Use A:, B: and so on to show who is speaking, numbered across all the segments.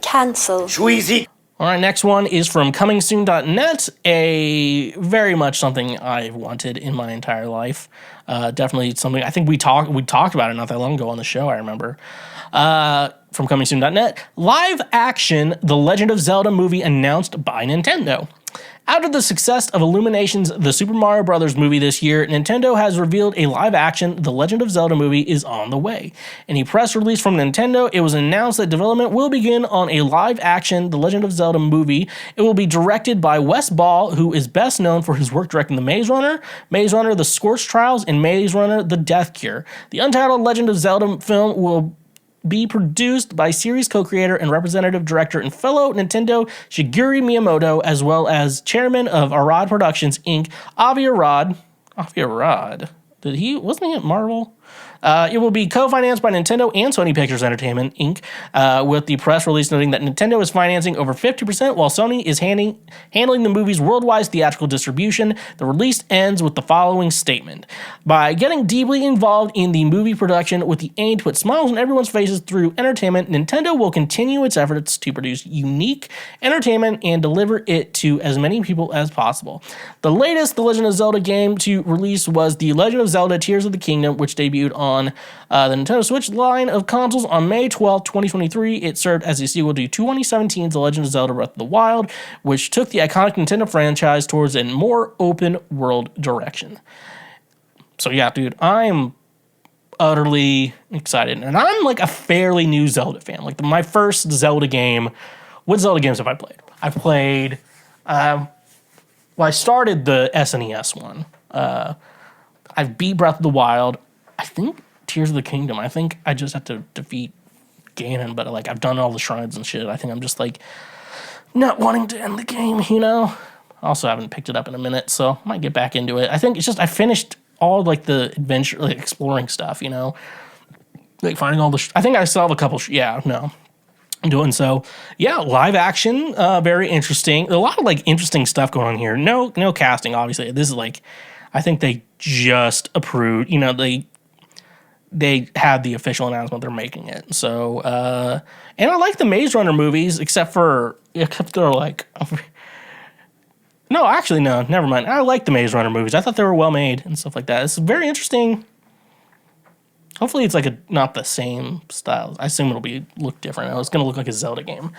A: Cancel.
B: Schweezy.
C: All right, next one is from comingsoon.net, a very much something I've wanted in my entire life. Definitely something, I think we talked about it not that long ago on the show, I remember. From comingsoon.net, live action The Legend of Zelda movie announced by Nintendo. After the success of Illumination's The Super Mario Bros. Movie this year, Nintendo has revealed a live-action The Legend of Zelda movie is on the way. In a press release from Nintendo, it was announced that development will begin on a live-action The Legend of Zelda movie. It will be directed by Wes Ball, who is best known for his work directing The Maze Runner, The Scorched Trials, and Maze Runner: The Death Cure. The untitled Legend of Zelda film will be produced by series co-creator and representative director and fellow Nintendo Shigeru Miyamoto, as well as chairman of Arad Productions Inc., Avi Arad. Wasn't he at Marvel? It will be co-financed by Nintendo and Sony Pictures Entertainment Inc., with the press release noting that Nintendo is financing over 50% while Sony is handling the movie's worldwide theatrical distribution. The release ends with the following statement. By getting deeply involved in the movie production with the aim to put smiles on everyone's faces through entertainment, Nintendo will continue its efforts to produce unique entertainment and deliver it to as many people as possible. The latest The Legend of Zelda game to release was The Legend of Zelda Tears of the Kingdom, which debuted on the Nintendo Switch line of consoles on May 12, 2023. It served as a sequel to 2017's The Legend of Zelda Breath of the Wild, which took the iconic Nintendo franchise towards a more open world direction. So yeah, dude, I'm utterly excited. And I'm like a fairly new Zelda fan. Like my first Zelda game, what Zelda games have I played? I've played, I started the SNES one. I've beat Breath of the Wild. I think Tears of the Kingdom. I think I just have to defeat Ganon, but like I've done all the shrines and shit. I think I'm just like not wanting to end the game, you know? I also haven't picked it up in a minute, so I might get back into it. I think it's just I finished all like the adventure, like exploring stuff, you know? Like finding all the I think I still have a couple I'm doing so. Yeah, live action, very interesting. A lot of like interesting stuff going on here. No casting, obviously. This is like I think they just approved, you know, they had the official announcement they're making it. So, and I like the Maze Runner movies, except they're like, no, never mind. I like the Maze Runner movies. I thought they were well made and stuff like that. It's very interesting. Hopefully it's like not the same style. I assume it'll look different. It's going to look like a Zelda game.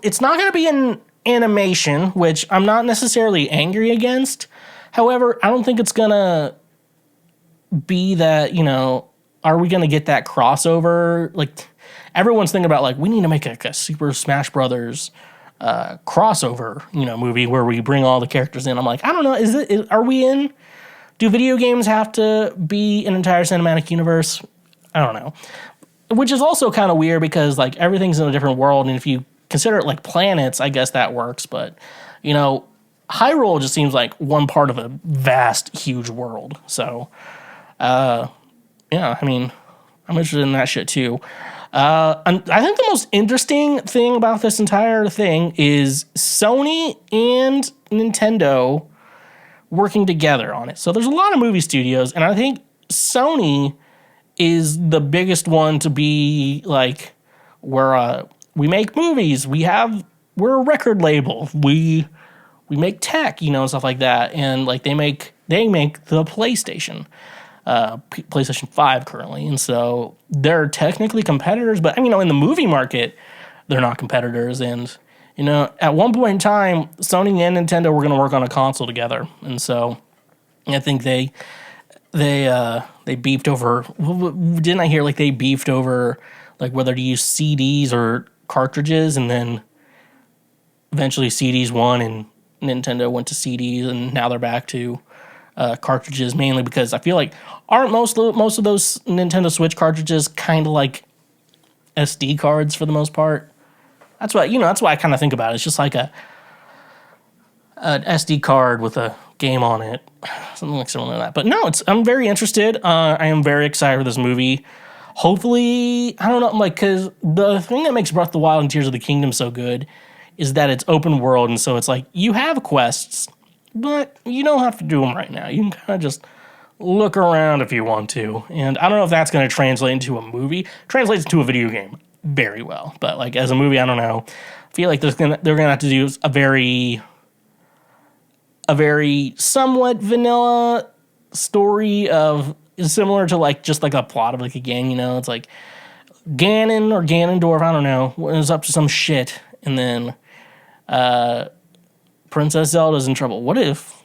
C: It's not going to be an animation, which I'm not necessarily angry against. However, I don't think it's going to be that, you know, are we going to get that crossover? Like, everyone's thinking about, like, we need to make a Super Smash Brothers crossover, you know, movie where we bring all the characters in. I'm like, I don't know, are we in? Do video games have to be an entire cinematic universe? I don't know. Which is also kind of weird because, like, everything's in a different world, and if you consider it like planets, I guess that works, but, you know, Hyrule just seems like one part of a vast, huge world. So, yeah, I mean, I'm interested in that shit too. I think the most interesting thing about this entire thing is Sony and Nintendo working together on it. So there's a lot of movie studios, and I think Sony is the biggest one to be like, we make movies, we're a record label, we make tech, you know, and stuff like that. And like they make the PlayStation 5 currently. And so they're technically competitors, but I mean, you know, in the movie market, they're not competitors. And, you know, at one point in time, Sony and Nintendo were going to work on a console together. And so I think they beefed over, didn't I hear like they beefed over like whether to use CDs or cartridges, and then eventually CDs won and Nintendo went to CDs, and now they're back to cartridges, mainly because I feel like aren't most of those Nintendo Switch cartridges kind of like SD cards for the most part? That's why I kind of think about it. It's just like an SD card with a game on it, something like similar to that. But no, I'm very interested. I am very excited for this movie. Hopefully, I don't know, like, because the thing that makes Breath of the Wild and Tears of the Kingdom so good is that it's open world, and so it's like you have quests, but you don't have to do them right now. You can kind of just look around if you want to. And I don't know if that's going to translate into a movie. Translates into a video game. very well. But like as a movie, I don't know. I feel like they're gonna have to do a very somewhat vanilla story of similar to like just like a plot of like a gang. You know, it's like Ganon or Ganondorf, I don't know, was up to some shit, and then Princess Zelda's in trouble. What if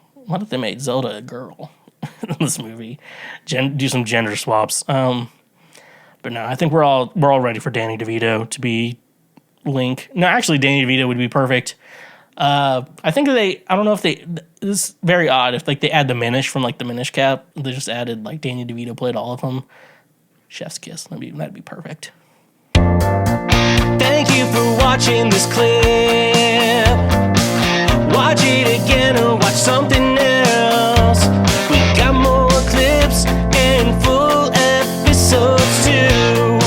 C: they made Zelda a girl in this movie? Do some gender swaps. But no, I think we're all ready for Danny DeVito to be Link. No, actually, Danny DeVito would be perfect. I think I don't know if this is very odd if like they add the Minish from like the Minish Cap. They just added like Danny DeVito played all of them. Chef's kiss. That'd be perfect.
A: Thank you for watching this clip. Watch it again or watch something else. We got more clips and full episodes too.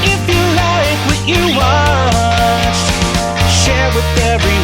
A: If you like what you watched, share with everyone.